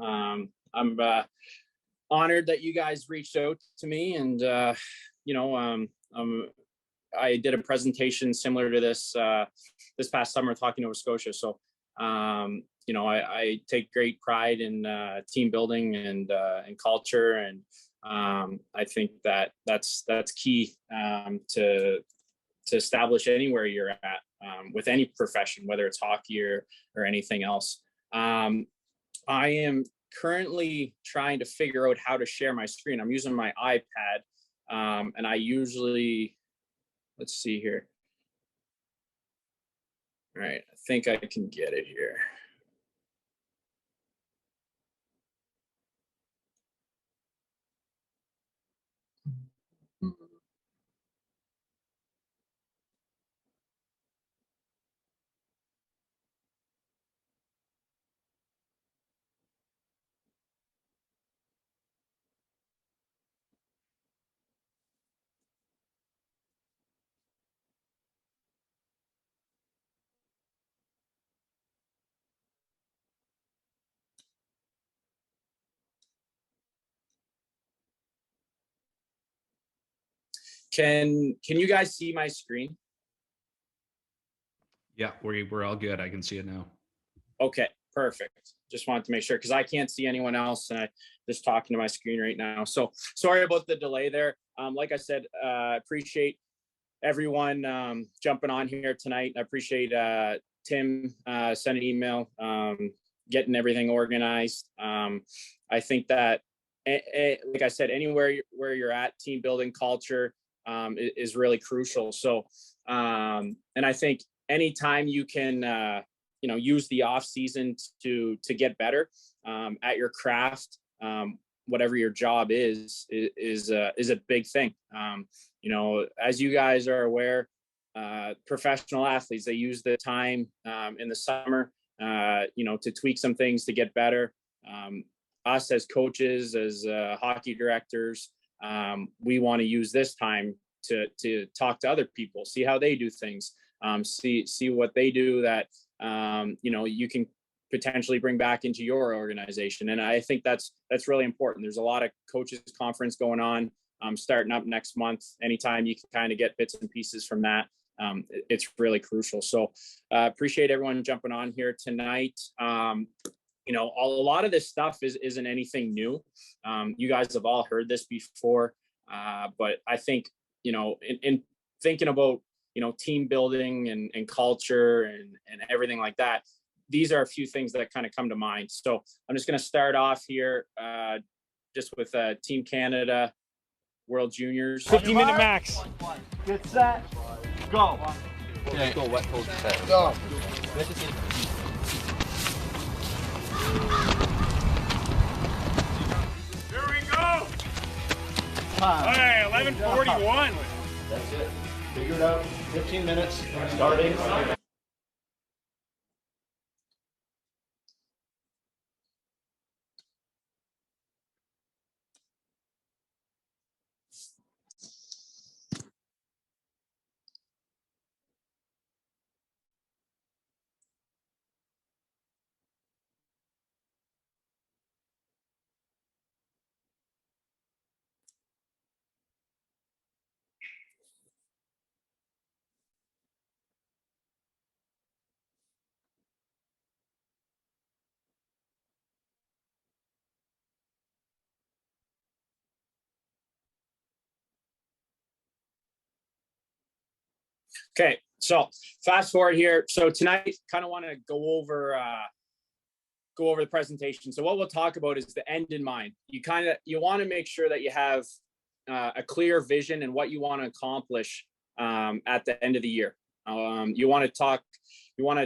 I'm honored that you guys reached out to me, and I did a presentation similar to this this past summer talking Nova Scotia. So I take great pride in team building and culture, and I think that that's key to establish anywhere you're at with any profession, whether it's hockey or anything else. I am currently trying to figure out how to share my screen. I'm using my iPad, and I usually, let's see here. All right, I think I can get it here. Can you guys see my screen? Yeah, we're all good. I can see it now. Okay, perfect. Just wanted to make sure, because I can't see anyone else, and I just talking to my screen right now. So sorry about the delay there. Like I said, appreciate everyone jumping on here tonight. I appreciate Tim sending an email, getting everything organized. I think that, like I said, anywhere where you're at, team building culture is really crucial. So, and I think anytime you can, use the off season to get better at your craft, whatever your job is a big thing. As you guys are aware, professional athletes, they use the time in the summer, to tweak some things to get better. Us as coaches, as hockey directors, we want to use this time to talk to other people, see how they do things, see what they do that you can potentially bring back into your organization. And I think that's really important. There's a lot of coaches conference going on, starting up next month. Anytime you can kind of get bits and pieces from that, it's really crucial. So appreciate everyone jumping on here tonight. A lot of this stuff isn't anything new. You guys have all heard this before, but I think, in thinking about, team building and culture and everything like that, these are a few things that kind of come to mind. So I'm just going to start off here just with Team Canada World Juniors. 50-minute max. Get set. Go. Okay. Go. What? Go. Here we go. Okay, 11:41. That's it. Figure it out. 15 minutes. Starting. Okay, so fast forward here. So tonight, kind of want to go over the presentation. So what we'll talk about is the end in mind. You want to make sure that you have a clear vision and what you want to accomplish at the end of the year. You want to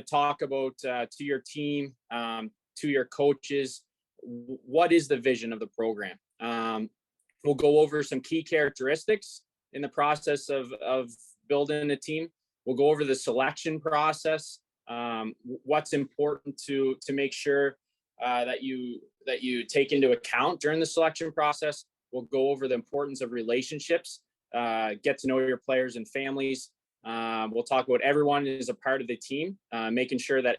talk about to your team, to your coaches, what is the vision of the program. We'll go over some key characteristics in the process of building a team. We'll go over the selection process, what's important to make sure that you take into account during the selection process. We'll go over the importance of relationships, get to know your players and families. We'll talk about everyone is a part of the team, making sure that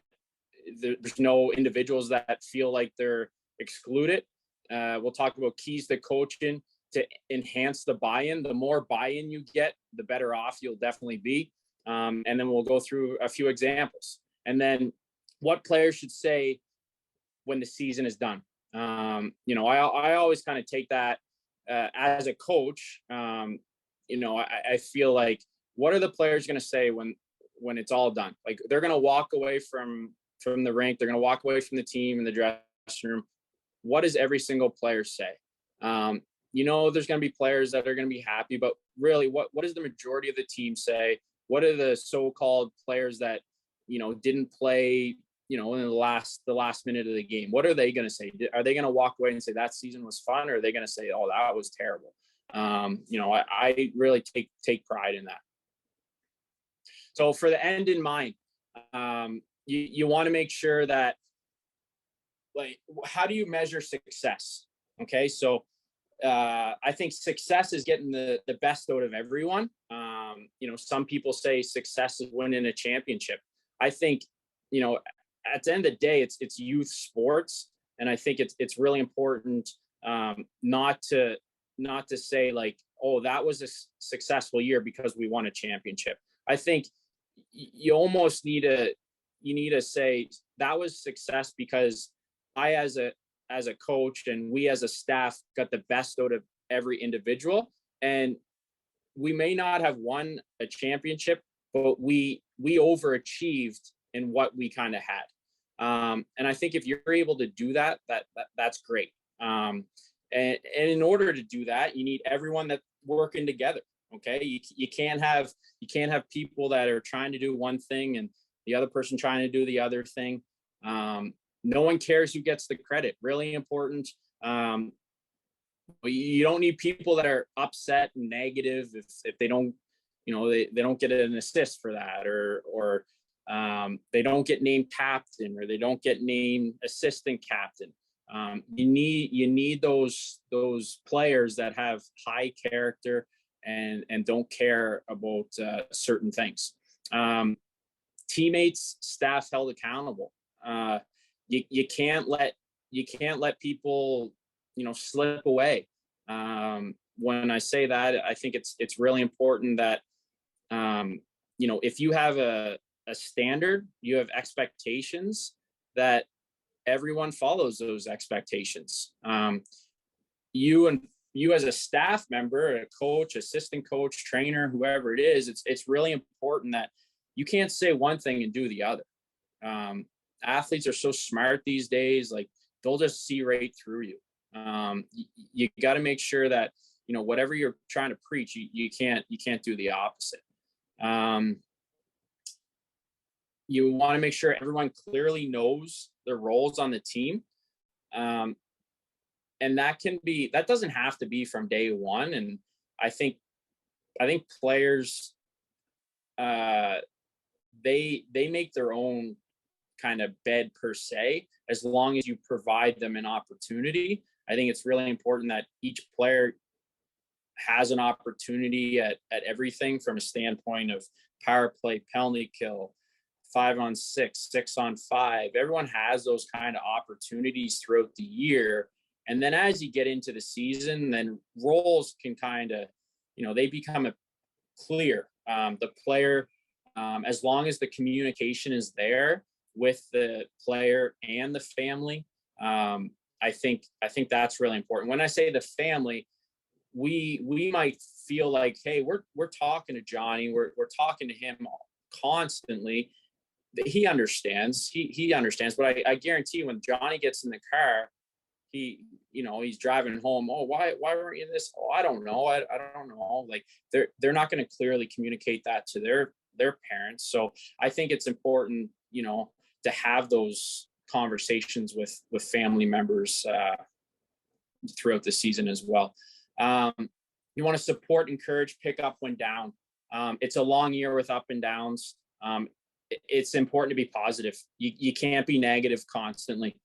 there's no individuals that feel like they're exclude it. We'll talk about keys to coaching to enhance the buy-in. The more buy-in you get, the better off you'll definitely be. And then we'll go through a few examples. And then what players should say when the season is done. I always kind of take that as a coach. I feel like, what are the players going to say when it's all done? Like, they're going to walk away from the rink. They're going to walk away from the team in the dressing room. What does every single player say? There's going to be players that are going to be happy, but really, what does the majority of the team say? What are the so-called players that, didn't play, in the last minute of the game? What are they going to say? Are they going to walk away and say that season was fun? Or are they going to say, oh, that was terrible? I really take pride in that. So for the end in mind, you want to make sure that, like, how do you measure success? Okay. So I think success is getting the best out of everyone. Some people say success is winning a championship. I think, at the end of the day, it's youth sports. And I think it's really important not to say, like, oh, that was a successful year because we won a championship. I think you almost need to say that was success because I, as a coach, and we as a staff, got the best out of every individual. And we may not have won a championship, but we overachieved in what we kind of had. And I think if you're able to do that, that's great. And in order to do that, you need everyone that's working together. Okay. You can't have people that are trying to do one thing and the other person trying to do the other thing. No one cares who gets the credit. Really important. You don't need people that are upset and negative if they don't, they don't get an assist for that, or they don't get named captain, or they don't get named assistant captain. You need those players that have high character and don't care about certain things. Teammates, staff held accountable. You can't let people slip away. When I say that, I think it's really important that if you have a standard, you have expectations, that everyone follows those expectations. You as a staff member, a coach, assistant coach, trainer, whoever it is, it's really important that you can't say one thing and do the other. Athletes are so smart these days, like, they'll just see right through you. You got to make sure that, whatever you're trying to preach, you can't do the opposite. You want to make sure everyone clearly knows their roles on the team. And that doesn't have to be from day one. And I think players, they make their own kind of bed per se, as long as you provide them an opportunity. I think it's really important that each player has an opportunity at everything, from a standpoint of power play, penalty kill, 5-on-6, 6-on-5. Everyone has those kind of opportunities throughout the year. And then as you get into the season, then roles can kind of, they become clear. The player, as long as the communication is there with the player and the family, I think that's really important. When I say the family, we might feel like, hey, we're talking to Johnny, we're talking to him constantly. He understands. He understands. But I guarantee when Johnny gets in the car, he's driving home. Oh, why weren't you in this? Oh, I don't know. I don't know. Like, they're not going to clearly communicate that to their parents. So I think it's important, to have those conversations with family members throughout the season as well. You want to support, encourage, pick up when down. It's a long year with up and downs. It's important to be positive. You can't be negative constantly.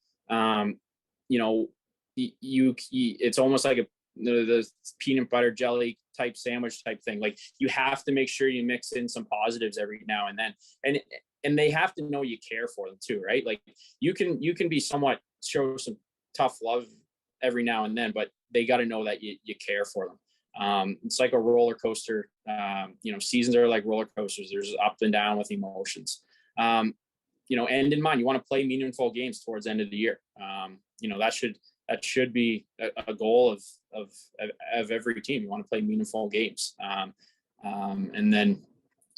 It's almost like the peanut butter jelly type sandwich type thing. Like, you have to make sure you mix in some positives every now and then. And they have to know you care for them too, right? Like, you can be show some tough love every now and then, but they got to know that you care for them. It's like a roller coaster. Seasons are like roller coasters. There's up and down with emotions. End in mind, you want to play meaningful games towards the end of the year. That should be a goal of every team. You want to play meaningful games. And then,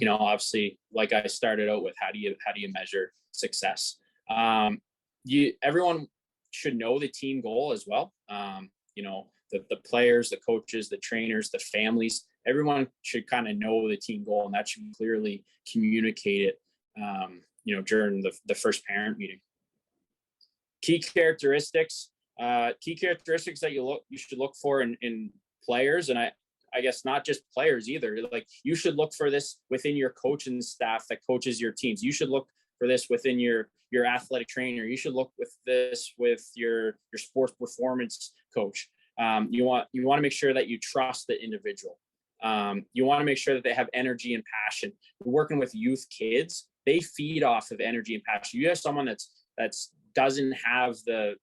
obviously, like I started out with, how do you measure success? Everyone should know the team goal as well. The players, the coaches, the trainers, the families, everyone should kind of know the team goal, and that should be clearly communicated, during the first parent meeting. Key characteristics that you should look for in players, and I guess not just players either. Like, you should look for this within your coaching staff that coaches your teams. You should look for this within your athletic trainer. You should look with this with your sports performance coach. You want to make sure that you trust the individual. You want to make sure that they have energy and passion. We're working with youth kids. They feed off of energy and passion. You have someone that's doesn't have the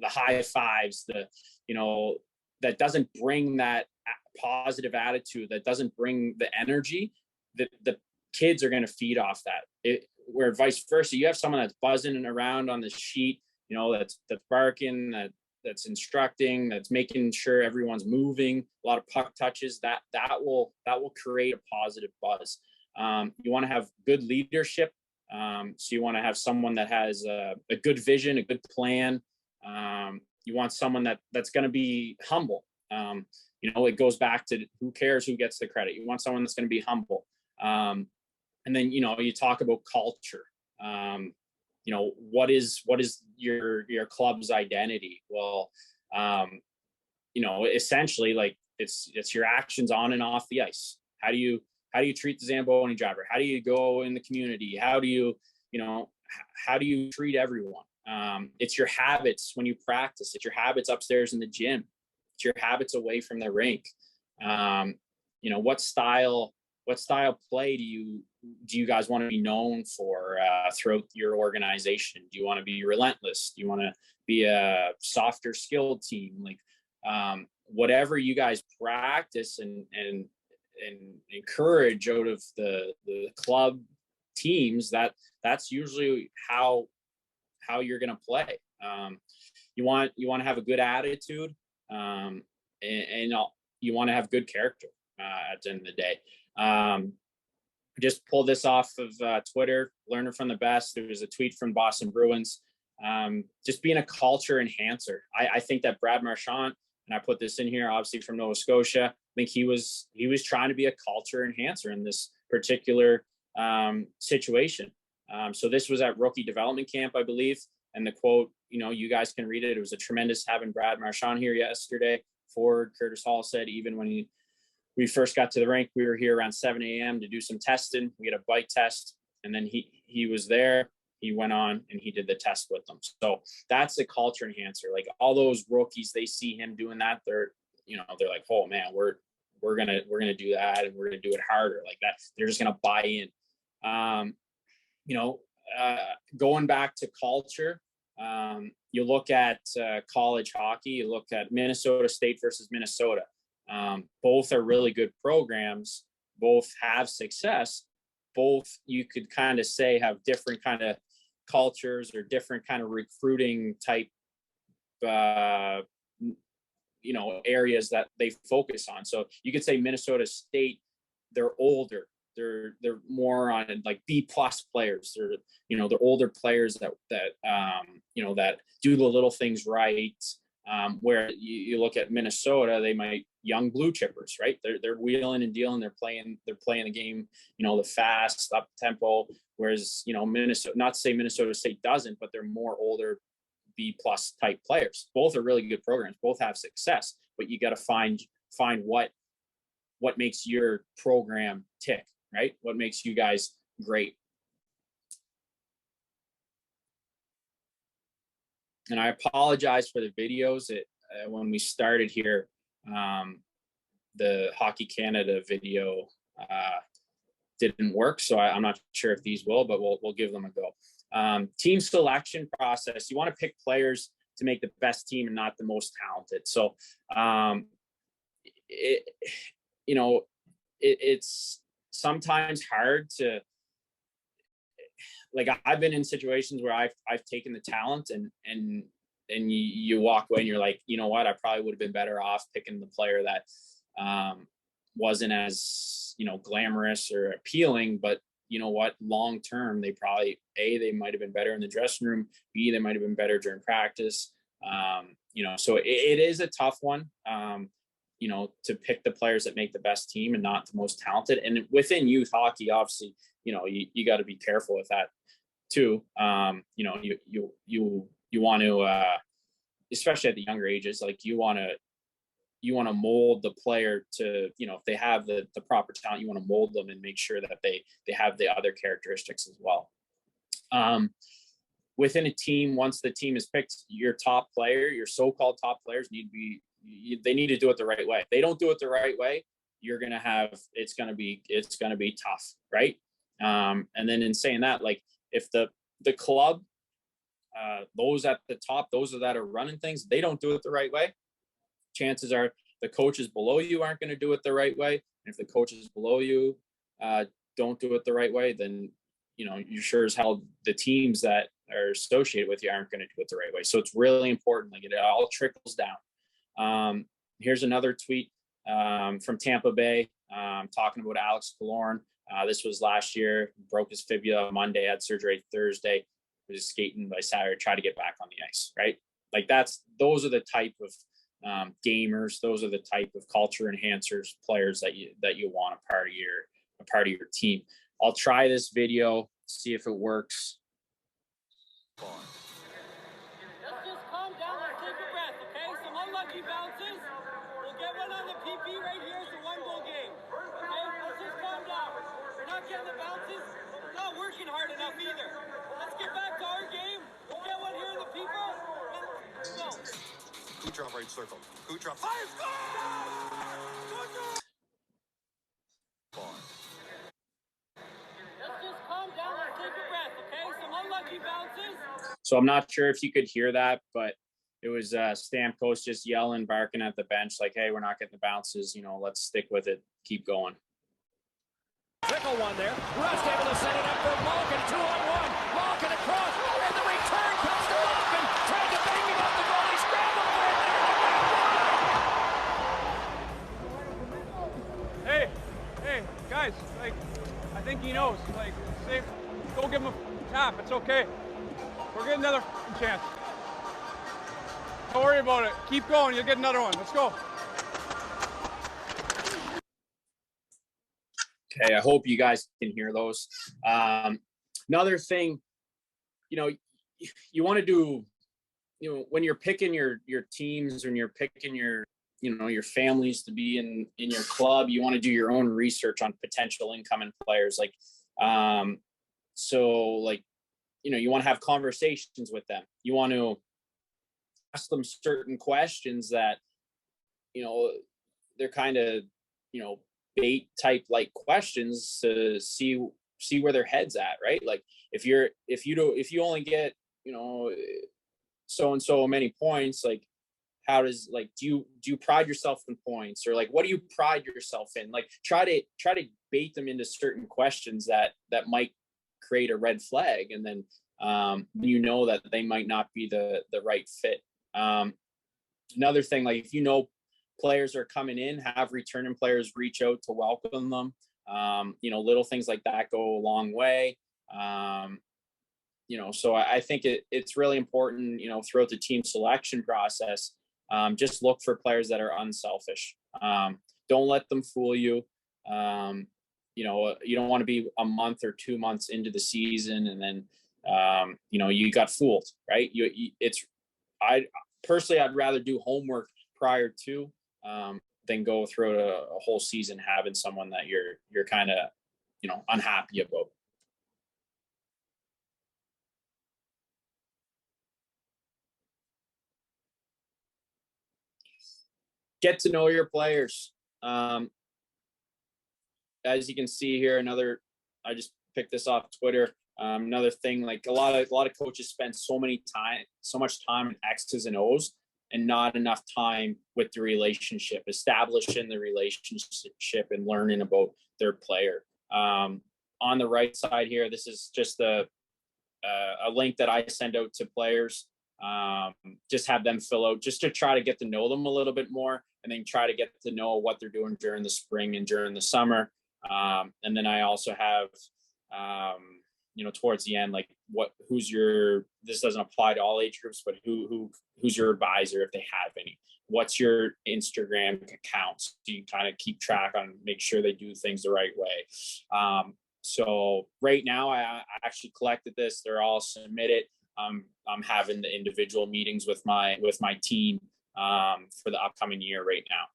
high fives, that doesn't bring that positive attitude, that doesn't bring the energy, the kids are going to feed off that. Where vice versa, you have someone that's buzzing around on the sheet, that's barking, that's instructing, that's making sure everyone's moving, a lot of puck touches, that will create a positive buzz. You want to have good leadership. So you want to have someone that has a good vision, a good plan. You want someone that's going to be humble. It goes back to who cares who gets the credit. You want someone that's going to be humble. And then, you talk about culture. What is your club's identity? Well, essentially, like, it's your actions on and off the ice. How do you treat the Zamboni driver? How do you go in the community? How do you treat everyone? It's your habits when you practice. It's your habits upstairs in the gym. It's your habits away from the rink. What style play do you guys want to be known for throughout your organization? Do you want to be relentless? Do you want to be a softer skilled team? Like, whatever you guys practice and encourage out of the club teams, that's usually how you're going to play. You want to have a good attitude, and you want to have good character at the end of the day. Just pulled this off of Twitter, learning from the best. There was a tweet from Boston Bruins, just being a culture enhancer. I think that Brad Marchand, and I put this in here, obviously from Nova Scotia, I think he was trying to be a culture enhancer in this particular situation. So this was at rookie development camp, I believe. And the quote, you guys can read it. It was a tremendous having Brad Marchand here yesterday. Forward Curtis Hall said, even when we first got to the rink, we were here around 7 a.m. to do some testing. We had a bite test, and then he was there. He went on and he did the test with them. So that's a culture enhancer. Like, all those rookies, they see him doing that. They're like, oh man, we're gonna do that, and we're gonna do it harder like that. They're just gonna buy in. Going back to culture, you look at college hockey. You look at Minnesota State versus Minnesota. Both are really good programs. Both have success. Both, you could kind of say, have different kind of cultures or different kind of recruiting type, areas that they focus on. So you could say Minnesota State, they're older. They're more on like B+ players. They're older players that do the little things right. Where you look at Minnesota, they might young blue chippers, right? They're wheeling and dealing. They're playing the game, the fast up tempo. Whereas, Minnesota, not to say Minnesota State doesn't, but they're more older B+ type players. Both are really good programs. Both have success, but you got to find what makes your program tick, right? What makes you guys great. And I apologize for the videos. When we started here, the Hockey Canada video didn't work, so I'm not sure if these will, but we'll give them a go. Team selection process. You want to pick players to make the best team and not the most talented. So, it's sometimes hard to, like, I've been in situations where I've taken the talent and you walk away and you're like, you know what, I probably would have been better off picking the player that wasn't as, glamorous or appealing, but you know what, long term, they probably, they might have been better in the dressing room, B, they might have been better during practice. So it is a tough one, to pick the players that make the best team and not the most talented. And within youth hockey, obviously, you got to be careful with that too. You want to, especially at the younger ages, like you want to mold the player to, if they have the proper talent, you want to mold them and make sure that they have the other characteristics as well. Within a team, once the team is picked, your top player, your so-called top players they need to do it the right way. If they don't do it the right way, it's going to be tough. Right. And then in saying that, like, if the club, those at the top, those that are running things, they don't do it the right way, chances are the coaches below you aren't going to do it the right way. And if the coaches below you don't do it the right way, then, you're sure as hell the teams that are associated with you aren't going to do it the right way. So it's really important. Like, it all trickles down. Here's another tweet from Tampa Bay talking about Alex Killorn. This was last year, broke his fibula Monday, had surgery Thursday, was skating by Saturday, try to get back on the ice, right? Like, those are the type of gamers, those are the type of culture enhancers, players that you want a part of your team. I'll try this video, see if it works. Let's just calm down, let's take a breath, okay? Some unlucky bounces. We'll get one on the PP right here. It's a 1-goal game, okay? Let's just calm down. We're not getting the bounces, but we're not working hard enough either. Let's get back to our game. We'll get one here in the people, and go. Kucherov right circle. Kucherov fires. Let's just calm down, let's take a breath, okay? Some unlucky bounces. So I'm not sure if you could hear that, but it was Stamkos just yelling, barking at the bench, like, hey, we're not getting the bounces. Let's stick with it. Keep going. Trickle one there. Rust able to set it up for Malkin. 2-on-1. Malkin across. And the return comes to Malkin. Trying to bang him off the goal. He scrambled for it. Hey, guys, like, I think he knows. Like, save, go give him a tap. It's okay. We're getting another chance. Don't worry about it. Keep going. You'll get another one. Let's go. Okay, I hope you guys can hear those. Another thing, you want to do, when you're picking your teams, when you're picking your families to be in your club, you want to do your own research on potential incoming players. Like, you want to have conversations with them. You want to ask them certain questions that, they're kind of, bait type like questions to see where their head's at, right? Like, if you only get, so and so many points, like, how does, like, do you pride yourself in points, or like, what do you pride yourself in? Like, try to bait them into certain questions that might create a red flag, and then that they might not be the right fit. Another thing, like, if players are coming in, have returning players reach out to welcome them. Little things like that go a long way. So I think it's really important, throughout the team selection process, just look for players that are unselfish. Don't let them fool you. You don't want to be a month or 2 months into the season and then, you got fooled, right? I'd rather do homework prior to, than go through a whole season having someone that you're kind of, unhappy about. Get to know your players. As you can see here, I just picked this off Twitter. Another thing, like a lot of coaches spend so much time in X's and O's and not enough time with the relationship, establishing the relationship and learning about their player. On the right side here, this is just a link that I send out to players. Just have them fill out just to try to get to know them a little bit more, and then try to get to know what they're doing during the spring and during the summer. And then I also have, towards the end, like this doesn't apply to all age groups, but who's your advisor if they have any? What's your Instagram accounts? Do you kind of keep track on, make sure they do things the right way? So right now I actually collected this. They're all submitted. I'm having the individual meetings with my team for the upcoming year right now.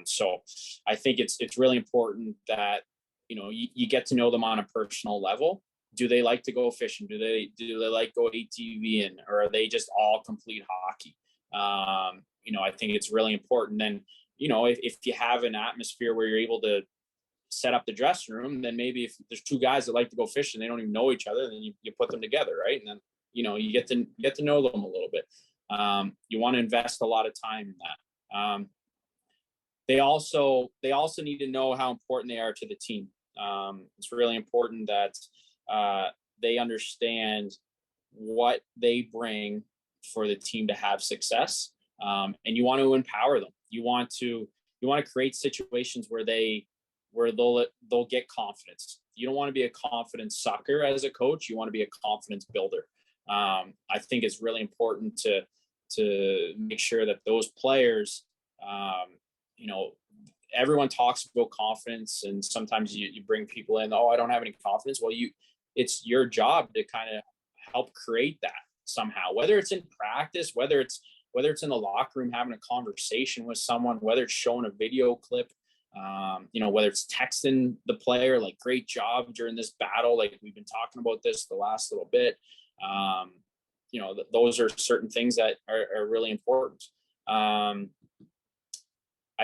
So I think it's really important that, you get to know them on a personal level. Do they like to go fishing? Do they like go ATVing, or are they just all complete hockey? I think it's really important. Then, if you have an atmosphere where you're able to set up the dressing room, then maybe if there's two guys that like to go fishing, they don't even know each other, then you put them together, right? And then, you get to know them a little bit. You want to invest a lot of time in that. They also need to know how important they are to the team. It's really important that they understand what they bring for the team to have success. And you want to empower them. You want to create situations where they'll get confidence. You don't want to be a confidence sucker as a coach. You want to be a confidence builder. I think it's really important to make sure that those players, everyone talks about confidence, and sometimes you bring people in, I don't have any confidence. Well, it's your job to kind of help create that somehow, whether it's in practice, whether it's in the locker room, having a conversation with someone, whether it's showing a video clip, whether it's texting the player, like, great job during this battle. Like, we've been talking about this the last little bit. Those are certain things that are really important. I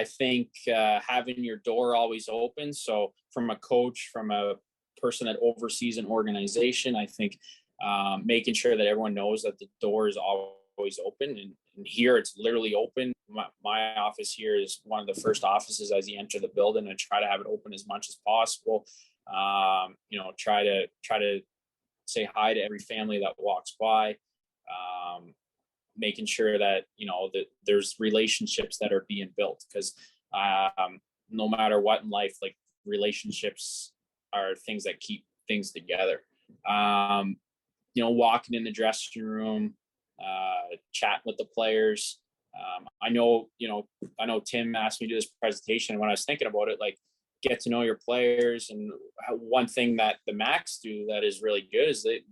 think having your door always open. So from a coach, from a person that oversees an organization, I think making sure that everyone knows that the door is always open. And here it's literally open. My office here is one of the first offices as you enter the building. I try to have it open as much as possible. Try to say hi to every family that walks by. Making sure that, that there's relationships that are being built, because no matter what in life, like, relationships are things that keep things together. Walking in the dressing room, chatting with the players. I know Tim asked me to do this presentation, and when I was thinking about it, like, get to know your players. And one thing that the Macs do that is really good is they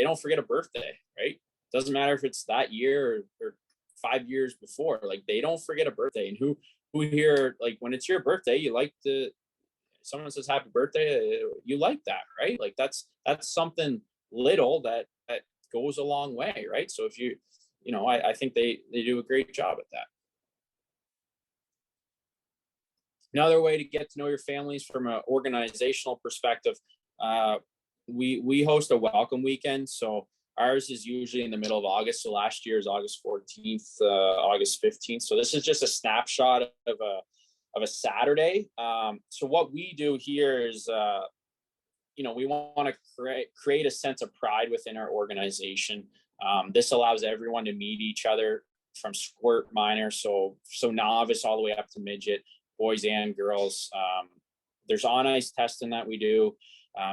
don't forget a birthday, right? Doesn't matter if it's that year or 5 years before, like, they don't forget a birthday. And who here, like, when it's your birthday, someone says happy birthday, you like that, right? Like, that's something little that goes a long way, right? So if I think they do a great job at that. Another way to get to know your families from an organizational perspective, we host a welcome weekend. So ours is usually in the middle of August. So last year is August 14th, August 15th. So this is just a snapshot of a Saturday. So what we do here is, we want to create a sense of pride within our organization. This allows everyone to meet each other from squirt minor, so novice all the way up to midget, boys and girls. There's on-ice testing that we do,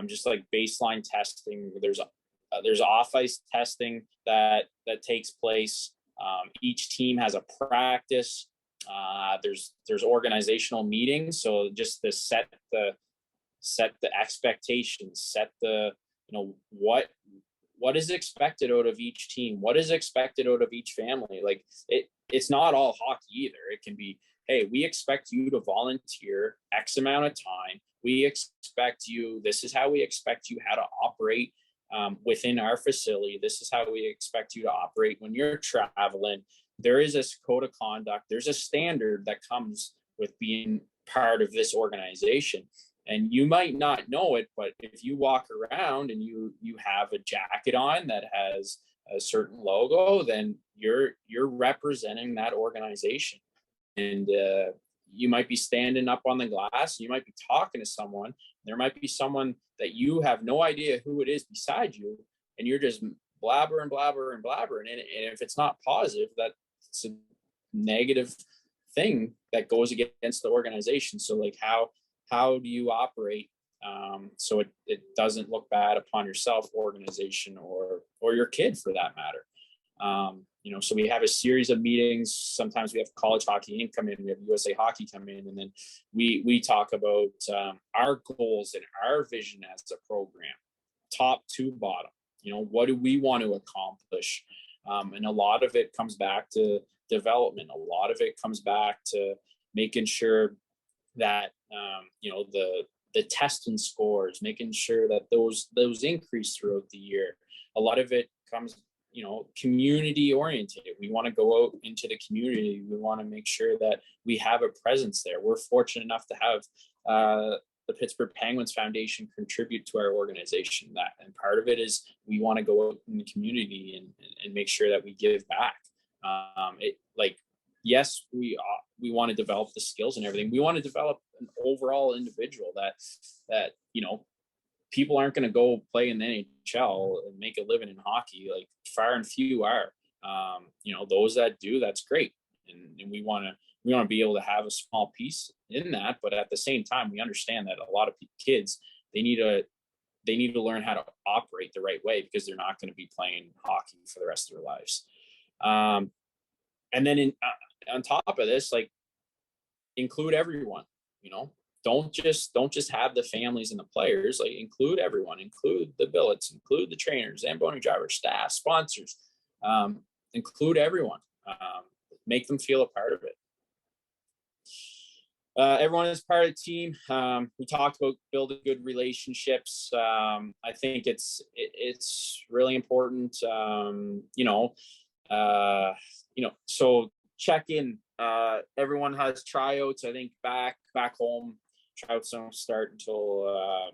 just like baseline testing. There's off-ice testing that takes place. Each team has a practice. There's organizational meetings, so just to set the expectations, set the what is expected out of each team, what is expected out of each family. Like, it's not all hockey either. It can be, hey, we expect you to volunteer X amount of time. We expect you, this is how we expect you how to operate within our facility. This is how we expect you to operate when you're traveling. There is a code of conduct. There's a standard that comes with being part of this organization. And you might not know it, but if you walk around and you have a jacket on that has a certain logo, then you're representing that organization. And you might be standing up on the glass, you might be talking to someone, there might be someone that you have no idea who it is beside you, and you're just blabbering, and if it's not positive, that's a negative thing that goes against the organization. So like how do you operate so it doesn't look bad upon yourself, organization, or your kid for that matter. So we have a series of meetings. Sometimes we have College Hockey Inc. come in, we have USA Hockey come in, and then we talk about our goals and our vision as a program, top to bottom. What do we want to accomplish? And a lot of it comes back to development. A lot of it comes back to making sure that the testing scores, making sure that those increase throughout the year. A lot of it comes community oriented. We want to go out into the community. We want to make sure that we have a presence there. We're fortunate enough to have the Pittsburgh Penguins Foundation contribute to our organization. And part of it is we want to go out in the community and make sure that we give back. Yes, we want to develop the skills and everything. We want to develop an overall individual that people aren't going to go play in the NHL and make a living in hockey. Like, far and few are. Those that do, that's great. And we want to be able to have a small piece in that. But at the same time, we understand that a lot of kids, they need to learn how to operate the right way, because they're not going to be playing hockey for the rest of their lives. And then on top of this, like, include everyone. Don't just have the families and the players. Like, include everyone, include the billets, include the trainers, Zamboni drivers, staff, sponsors, include everyone, make them feel a part of it. Everyone is part of the team. We talked about building good relationships. I think it's really important. So check in. Everyone has tryouts. I think back home, tryouts don't start until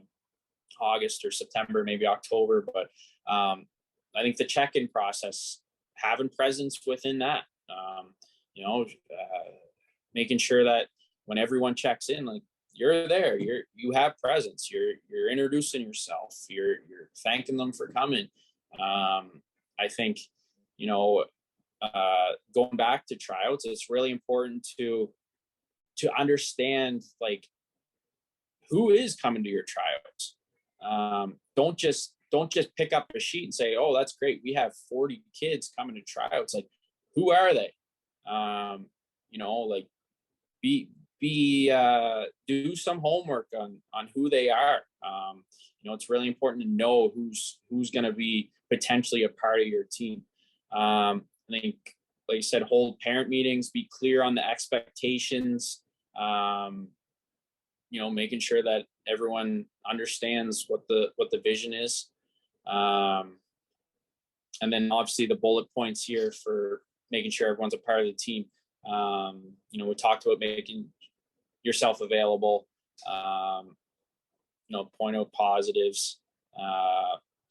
August or September, maybe October. But I think the check-in process, having presence within that, making sure that when everyone checks in, like, you're there, you have presence, you're introducing yourself, you're thanking them for coming. I think, going back to tryouts, it's really important to understand, like, who is coming to your tryouts. Don't just pick up a sheet and say, oh, that's great, we have 40 kids coming to tryouts. Like, who are they? Do some homework on who they are. It's really important to know who's going to be potentially a part of your team. I think, like you said, hold parent meetings, be clear on the expectations, making sure that everyone understands what the vision is. And then obviously the bullet points here for making sure everyone's a part of the team. We talked about making yourself available, point out positives.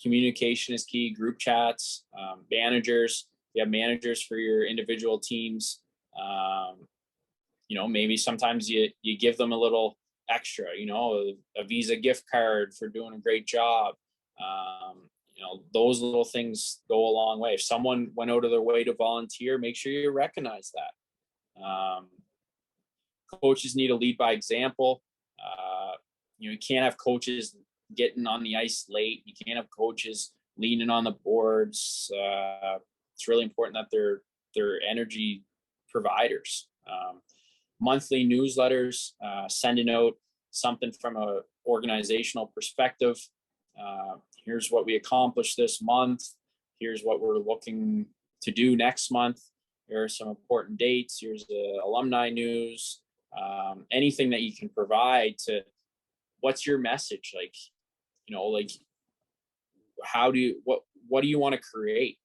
Communication is key. Group chats, managers. You have managers for your individual teams. Maybe sometimes you give them a little extra, a Visa gift card for doing a great job. Those little things go a long way. If someone went out of their way to volunteer, make sure you recognize that. Coaches need to lead by example. You can't have coaches getting on the ice late. You can't have coaches leaning on the boards. It's really important that they're energy providers. Monthly newsletters, sending out something from a organizational perspective. Here's what we accomplished this month. Here's what we're looking to do next month. Here are some important dates. Here's the alumni news. Anything that you can provide to, what's your message? What do you want to create?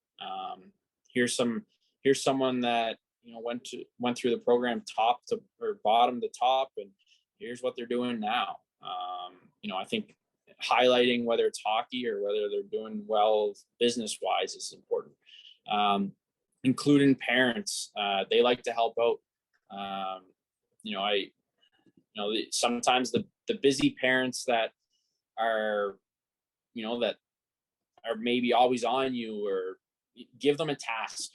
Here's someone that went through the program top to or bottom to top, and here's what they're doing now. I think highlighting whether it's hockey or whether they're doing well business wise is important. Including parents, they like to help out. Sometimes the busy parents that are, that are maybe always on you, or give them a task,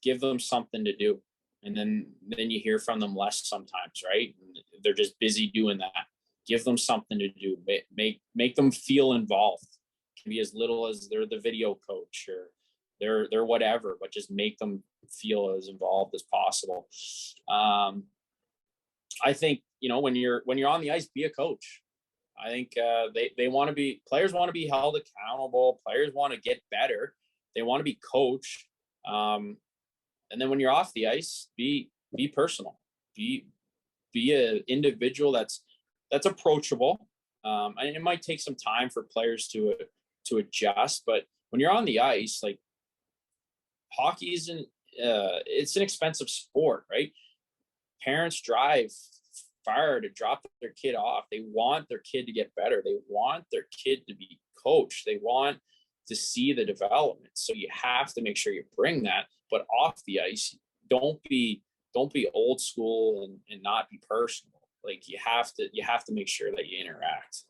give them something to do. And then you hear from them less sometimes, right? They're just busy doing that. Give them something to do. Make them feel involved. It can be as little as they're the video coach or they're whatever, but just make them feel as involved as possible. I think, when you're on the ice, be a coach. I think players want to be held accountable. Players want to get better. They want to be coached. And then when you're off the ice, be personal. Be an individual that's approachable. And it might take some time for players to adjust, but when you're on the ice, like, hockey isn't, it's an expensive sport, right? Parents drive far to drop their kid off. They want their kid to get better. They want their kid to be coached. They want to see the development. So you have to make sure you bring that, but off the ice, don't be old school and not be personal. Like, you have to make sure that you interact.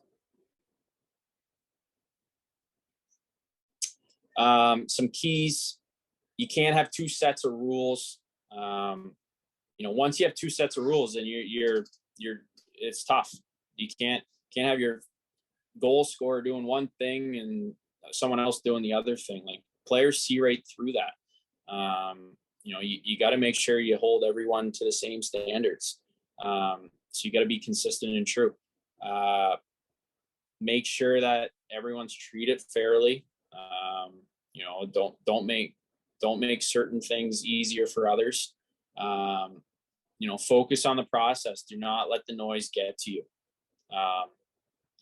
Some keys: you can't have two sets of rules. Once you have two sets of rules, then you're it's tough. You can't have your goal scorer doing one thing and someone else doing the other thing. Like, players see right through that. You got to make sure you hold everyone to the same standards. So you got to be consistent and true. Make sure that everyone's treated fairly. Don't make certain things easier for others. Focus on the process. Do not let the noise get to you.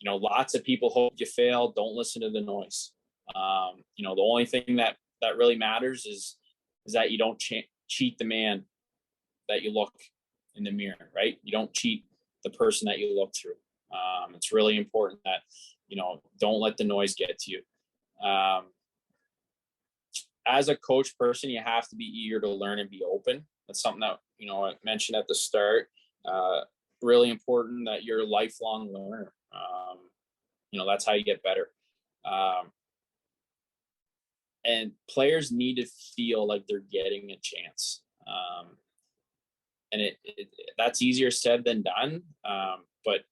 Lots of people hope you fail. Don't listen to the noise. The only thing that really matters is that you don't cheat the man that you look in the mirror, right? You don't cheat the person that you look through. It's really important that, don't let the noise get to you. As a coach person, you have to be eager to learn and be open. That's something that, I mentioned at the start. Really important that you're a lifelong learner. That's how you get better. And players need to feel like they're getting a chance. And that's easier said than done. But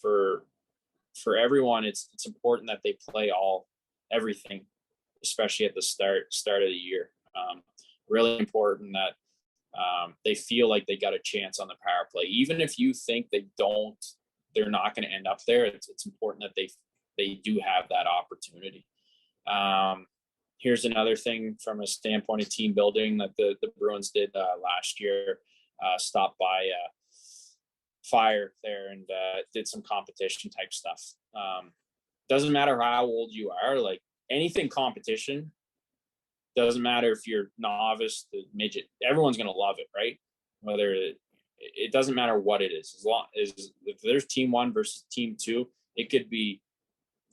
for everyone, it's important that they play everything, especially at the start of the year. Really important that they feel like they got a chance on the power play. Even if you think they're not going to end up there, it's important that they do have that opportunity. Here's another thing from a standpoint of team building that the Bruins did last year. Stopped by Fire there and did some competition type stuff. Doesn't matter how old you are, like, anything competition, doesn't matter if you're novice, the midget, everyone's going to love it, right? Whether it doesn't matter what it is, as long as if there's team 1 versus team 2, it could be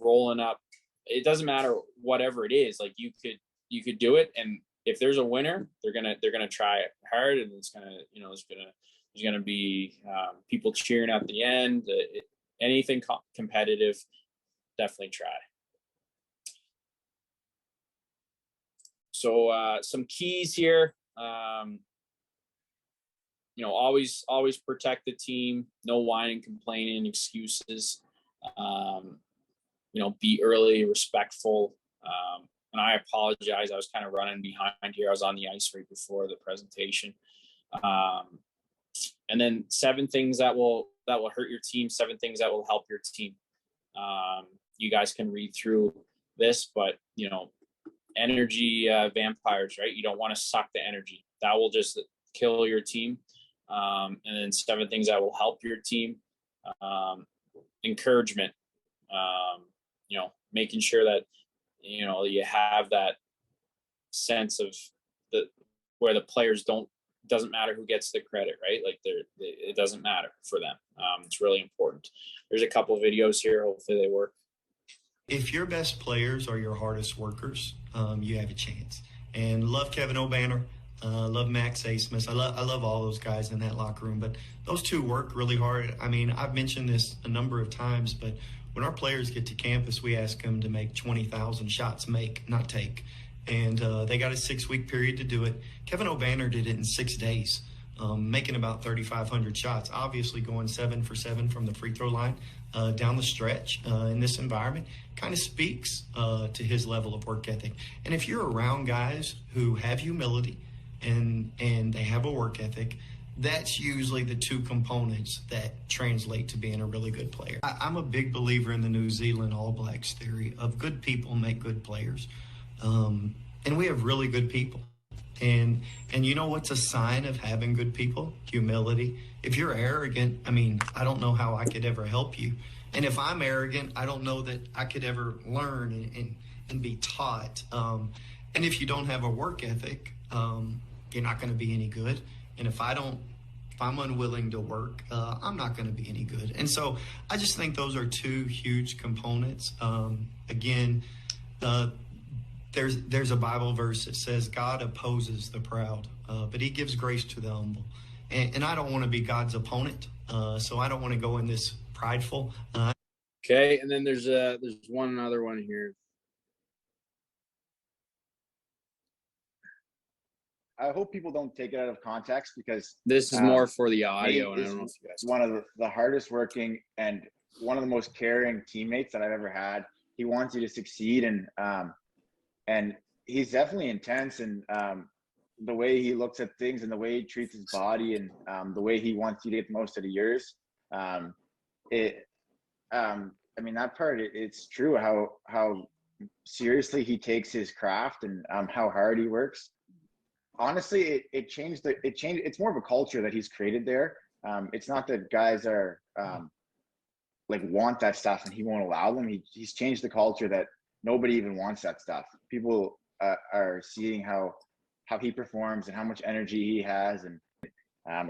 rolling up. It doesn't matter whatever it is. Like, you could do it, and if there's a winner, they're gonna try it hard, and there's gonna be people cheering at the end. Anything competitive, definitely try. So some keys here. Always protect the team. No whining, complaining, excuses. Be early, respectful. And I apologize. I was kind of running behind here. I was on the ice right before the presentation. And then 7 things that will hurt your team, 7 things that will help your team. You guys can read through this, but energy vampires, right? You don't want to suck the energy. That will just kill your team. And then 7 things that will help your team. Encouragement. Making sure that you have that sense of where the players don't doesn't matter who gets the credit, right? Like it doesn't matter for them. It's really important. There's a couple of videos here. Hopefully they work. If your best players are your hardest workers, you have a chance. And love Kevin O'Banner, love Max Asmus. I love all those guys in that locker room, but those two work really hard. I mean, I've mentioned this a number of times, but when our players get to campus, we ask them to make 20,000 shots, not take. And they got a 6-week period to do it. Kevin O'Banner did it in 6 days, making about 3,500 shots, obviously going 7 for 7 from the free throw line down the stretch in this environment. Kind of speaks to his level of work ethic. And if you're around guys who have humility and they have a work ethic, that's usually the two components that translate to being a really good player. I'm a big believer in the New Zealand All Blacks theory of good people make good players. And we have really good people. And you know what's a sign of having good people? Humility. If you're arrogant, I mean, I don't know how I could ever help you. And if I'm arrogant, I don't know that I could ever learn and be taught. And if you don't have a work ethic, you're not going to be any good. And if I'm unwilling to work, I'm not going to be any good. And so I just think those are two huge components. Again, there's a Bible verse that says God opposes the proud, but he gives grace to the humble. And I don't want to be God's opponent, so I don't want to go in this prideful. Okay, and then there's one other one here. I hope people don't take it out of context, because This is more for the audio, and I Nate don't know is if you guys. one of the hardest working and one of the most caring teammates that I've ever had. He wants you to succeed, and he's definitely intense, and the way he looks at things and the way he treats his body and the way he wants you to get the most out of yours. I mean, that part, it's true how seriously he takes his craft and how hard he works. Honestly, it changed. It's more of a culture that he's created there. It's not that guys are like want that stuff and he won't allow them. He's changed the culture that nobody even wants that stuff. People are seeing how he performs and how much energy he has, and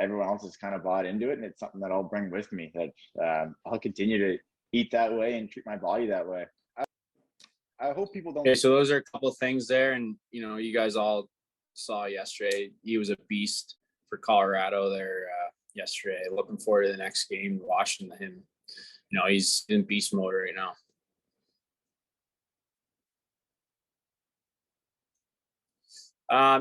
everyone else has kind of bought into it. And it's something that I'll bring with me, that I'll continue to eat that way and treat my body that way. I hope people don't. Okay, so those are a couple of things there, and you guys all saw yesterday. He was a beast for Colorado there yesterday. Looking forward to the next game, watching him. He's in beast mode right now.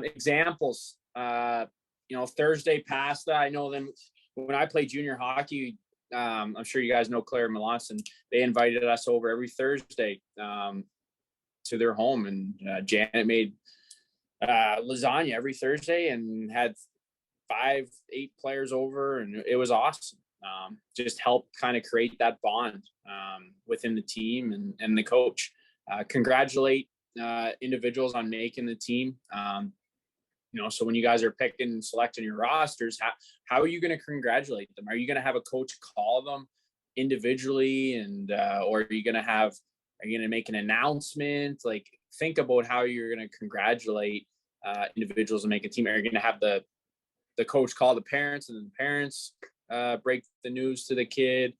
Examples. Thursday past that, I know them when I played junior hockey. I'm sure you guys know Claire Melanson. They invited us over every Thursday to their home, and Janet made lasagna every Thursday and had 5-8 players over, and it was awesome. Just helped kind of create that bond within the team and the coach. Congratulate individuals on making the team. So when you guys are picking and selecting your rosters, how are you going to congratulate them? Are you going to have a coach call them individually, and or are you going to make an announcement? Like, think about how you're going to congratulate individuals and make a team. Are you going to have the coach call the parents, and then the parents break the news to the kid?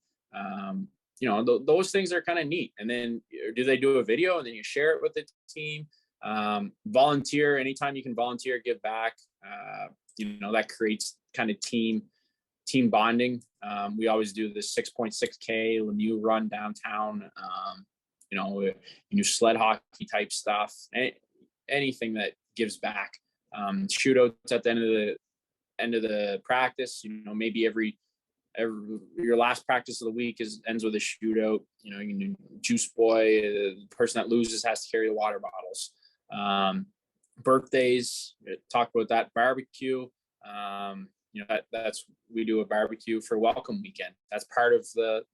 Those things are kind of neat. And then do they do a video and then you share it with the team? Volunteer anytime you can volunteer, give back. That creates kind of team bonding. We always do this 6.6K Lemieux run downtown. You do sled hockey type stuff, anything that gives back. Shootouts at the end of the practice. Maybe every your last practice of the week ends with a shootout. You can do juice boy. The person that loses has to carry the water bottles. Birthdays, talk about that. Barbecue. We do a barbecue for welcome weekend. That's part of the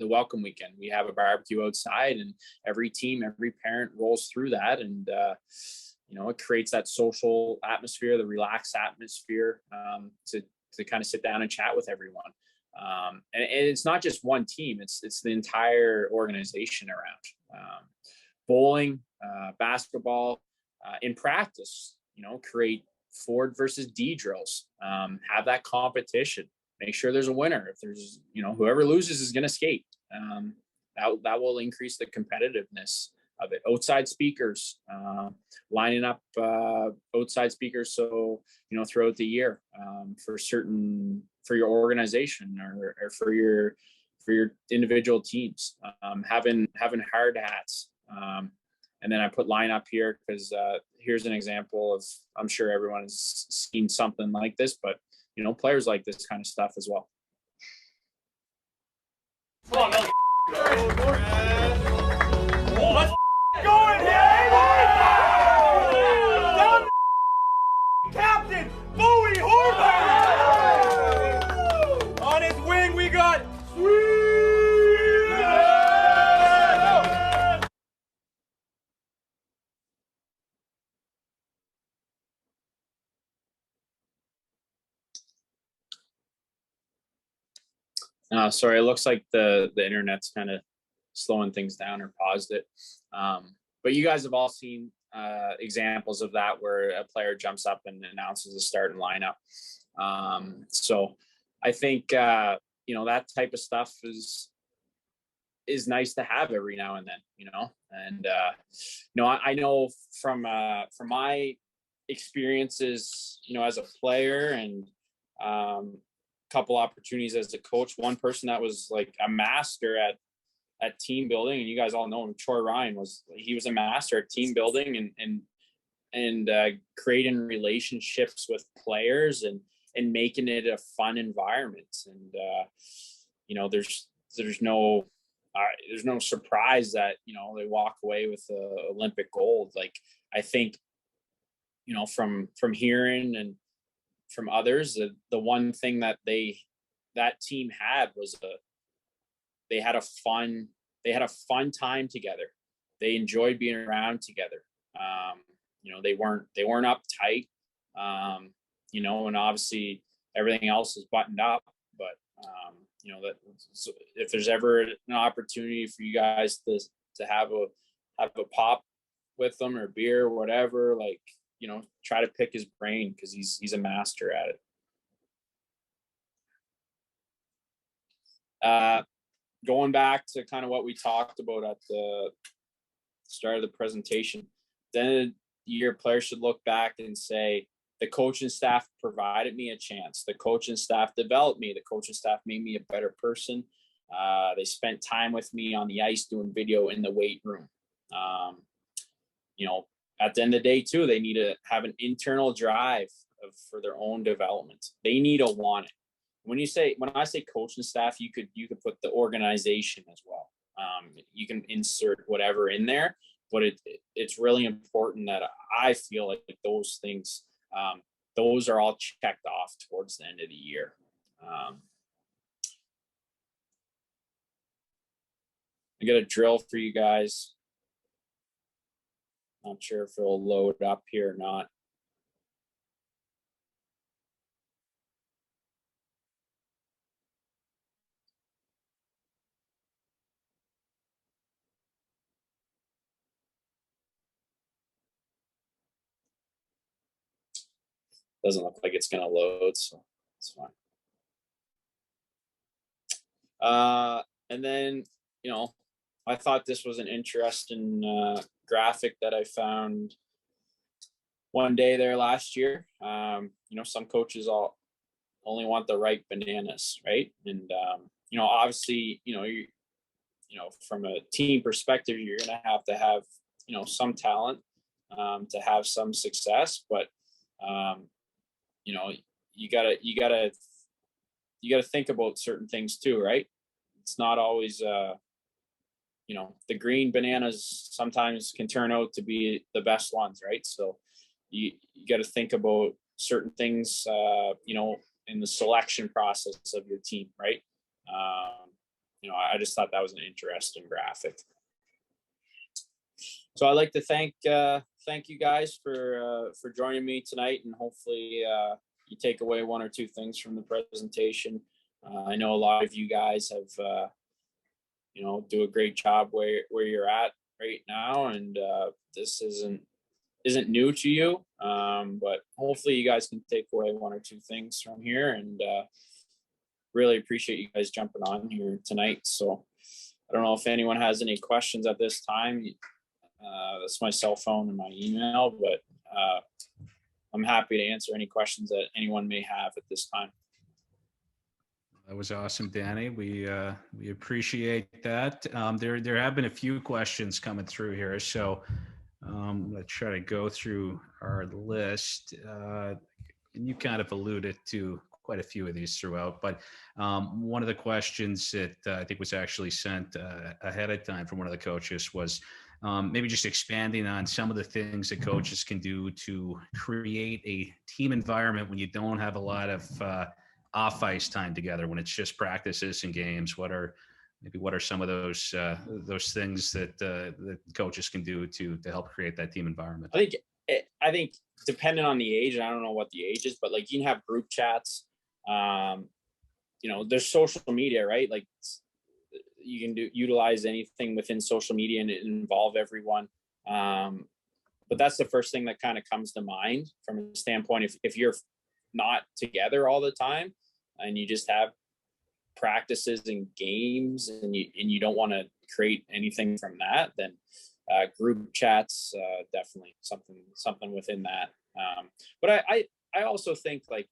welcome weekend. We have a barbecue outside, and every team, every parent rolls through that, and it creates that social atmosphere, the relaxed atmosphere, to kind of sit down and chat with everyone. And it's not just one team; it's the entire organization around. Bowling, basketball, in practice, create forward versus D drills. Have that competition. Make sure there's a winner. If there's, whoever loses is going to skate. That will increase the competitiveness of it. Outside speakers, lining up outside speakers. So, throughout the year for your organization or for your individual teams, having hard hats. And then I put line up here because here's an example of, I'm sure everyone has seen something like this, but players like this kind of stuff as well. Come on, let's going here! Down Captain Bowie Horvath! On his wing, we got Sweet! Sorry, it looks like the internet's kind of slowing things down or paused it. But you guys have all seen examples of that where a player jumps up and announces the starting lineup. So I think that type of stuff is nice to have every now and then, and I know from my experiences, as a player and couple opportunities as a coach. One person that was like a master at team building, and you guys all know him, Troy Ryan, was a master at team building and creating relationships with players and making it a fun environment. And there's no surprise that they walk away with Olympic gold. Like, I think from hearing and from others, the one thing that team had was they had a fun time together. They enjoyed being around together. They weren't uptight, and obviously everything else is buttoned up, but that if there's ever an opportunity for you guys to have a pop with them or beer or whatever, like, try to pick his brain because he's a master at it. Going back to kind of what we talked about at the start of the presentation, then the year players should look back and say, the coaching staff provided me a chance. The coaching staff developed me. The coaching staff made me a better person. They spent time with me on the ice doing video in the weight room. At the end of the day too, they need to have an internal drive for their own development. They need to want it. When I say coaching staff, you could put the organization as well. You can insert whatever in there, but it's really important that I feel like those things, those are all checked off towards the end of the year. I got a drill for you guys. Not sure if it'll load up here or not. Doesn't look like it's going to load, so it's fine. And then, I thought this was an interesting graphic that I found one day there last year. Some coaches only want the ripe bananas, right? And obviously, from a team perspective, you're gonna have to have some talent to have some success, but you gotta think about certain things too, right? It's not always the green bananas sometimes can turn out to be the best ones, right? So you got to think about certain things, in the selection process of your team, right? I just thought that was an interesting graphic. So I'd like to thank you guys for joining me tonight, and hopefully you take away one or two things from the presentation. I know a lot of you guys have do a great job where you're at right now, and this isn't isn't new to you. But hopefully you guys can take away one or two things from here, and really appreciate you guys jumping on here tonight. So I don't know if anyone has any questions at this time. That's my cell phone and my email, but I'm happy to answer any questions that anyone may have at this time. That was awesome, Danny. We appreciate that. There have been a few questions coming through here, so I'm going to try to go through our list. And you kind of alluded to quite a few of these throughout, but one of the questions that I think was actually sent ahead of time from one of the coaches was maybe just expanding on some of the things that coaches can do to create a team environment when you don't have a lot of off ice time together, when it's just practices and games. What are some of those things that coaches can do to help create that team environment? I think depending on the age, and I don't know what the age is, but like you can have group chats. There's social media, right? Like you can utilize anything within social media and involve everyone. But that's the first thing that kind of comes to mind from a standpoint. If you're not together all the time and you just have practices and games and you don't want to create anything from that, then group chats, definitely something within that. But I also think, like,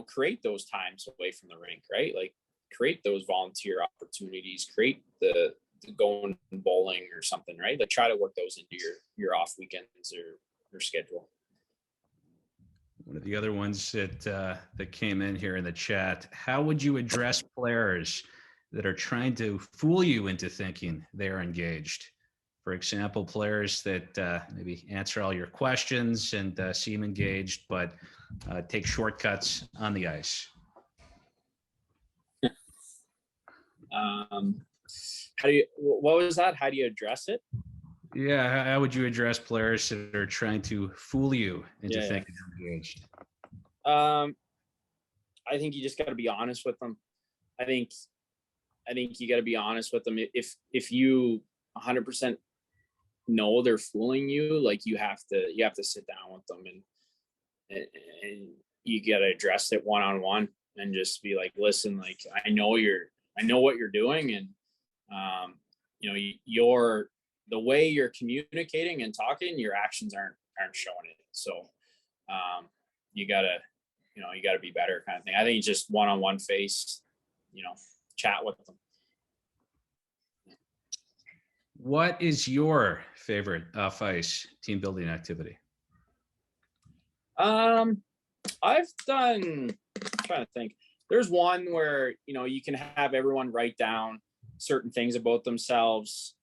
create those times away from the rink, right? Like create those volunteer opportunities, create the going bowling or something, right? Like try to work those into your off weekends or your schedule. One of the other ones that came in here in the chat: how would you address players that are trying to fool you into thinking they are engaged? For example, players that maybe answer all your questions and seem engaged, but take shortcuts on the ice. What was that? How do you address it? Yeah, how would you address players that are trying to fool you into thinking they're engaged? I think you just got to be honest with them. I think you got to be honest with them. If you 100% know they're fooling you, like you have to sit down with them and you got to address it one-on-one and just be like, listen, like I know what you're doing, and the way you're communicating and talking, your actions aren't showing it. So you gotta be better, kind of thing. I think just one-on-one face, chat with them. What is your favorite off-ice team building activity? I'm trying to think. There's one where, you can have everyone write down certain things about themselves.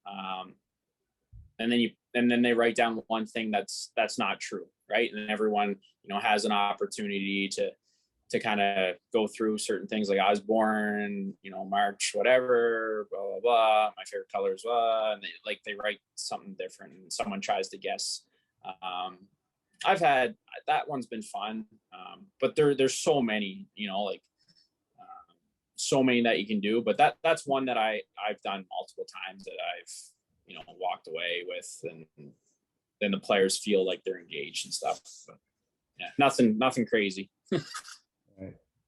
And then they write down one thing that's not true. Right. And everyone, has an opportunity to kind of go through certain things, like I was born, March, whatever, blah, blah, blah. My favorite color is blah. And they write something different and someone tries to guess. I've had, that one's been fun. But there's so many, so many that you can do, but that's one that I've done multiple times that I've, walked away with, and then the players feel like they're engaged and stuff. But yeah, nothing crazy. All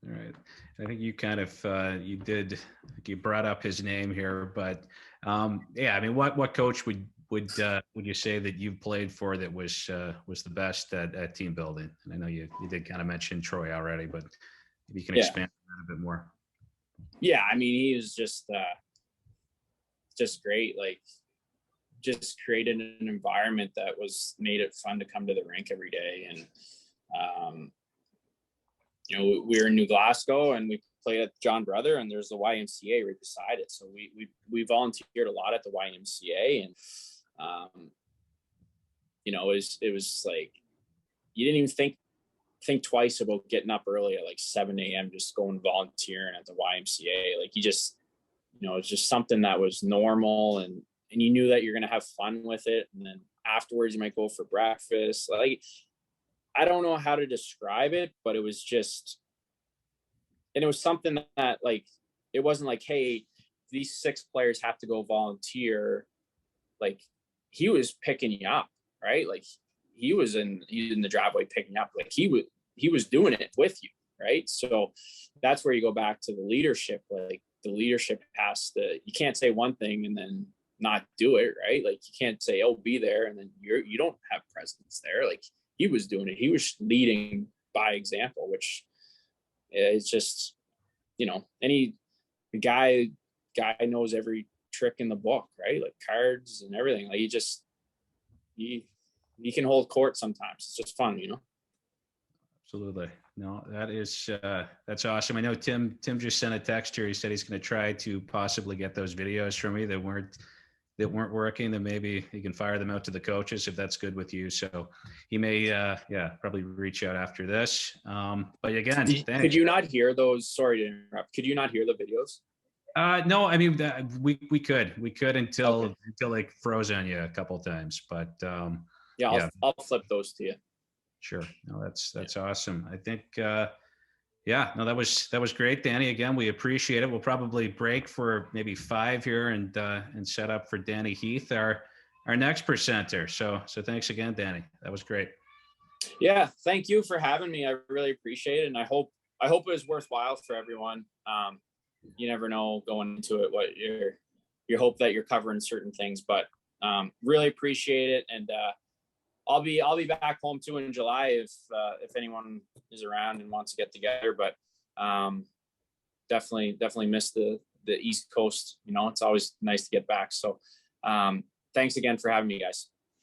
right. I think you kind of, you brought up his name here, but I mean, what coach would you say that you've played for that was the best at team building? And I know you did kind of mention Troy already, but maybe you can expand on that a bit more. Yeah, I mean, he was just great. Like, just created an environment that made it fun to come to the rink every day. And we were in New Glasgow and we played at John Brother, and there's the YMCA right beside it. So we volunteered a lot at the YMCA, and it was like you didn't even think twice about getting up early at like 7 a.m. just going volunteering at the YMCA. Like you just, it's just something that was normal, and you knew that you're going to have fun with it. And then afterwards you might go for breakfast. Like, I don't know how to describe it, but it was just, and it was something that like, it wasn't like, hey, these 6 players have to go volunteer. Like, he was picking you up, right? Like was in the driveway picking up. Like he was doing it with you, right? So that's where you go back to the leadership. Like the leadership you can't say one thing and then not do it, right? Like you can't say, oh, be there, and then you don't have presence there. Like he was doing it. He was leading by example, which is just, any guy knows every trick in the book, right? Like cards and everything. Like he can hold court sometimes. It's just fun, Absolutely. No, that's awesome. I know Tim just sent a text here. He said he's going to try to possibly get those videos from me that weren't working. Then maybe he can fire them out to the coaches if that's good with you. So he may, probably reach out after this. But again, thanks. Could you not hear those? Sorry to interrupt. Could you not hear the videos? No, I mean, we could until like froze on you a couple of times, but I'll flip those to you. Sure. No, that's awesome. I think, that was great, Danny. Again, we appreciate it. We'll probably break for maybe 5 here and set up for Danny Heath, our next presenter. So thanks again, Danny. That was great. Yeah. Thank you for having me. I really appreciate it. And I hope it was worthwhile for everyone. You never know going into it, what you hope that you're covering certain things, but really appreciate it. And I'll be back home too in July if anyone is around and wants to get together, but definitely miss the East Coast. It's always nice to get back. So thanks again for having me, guys.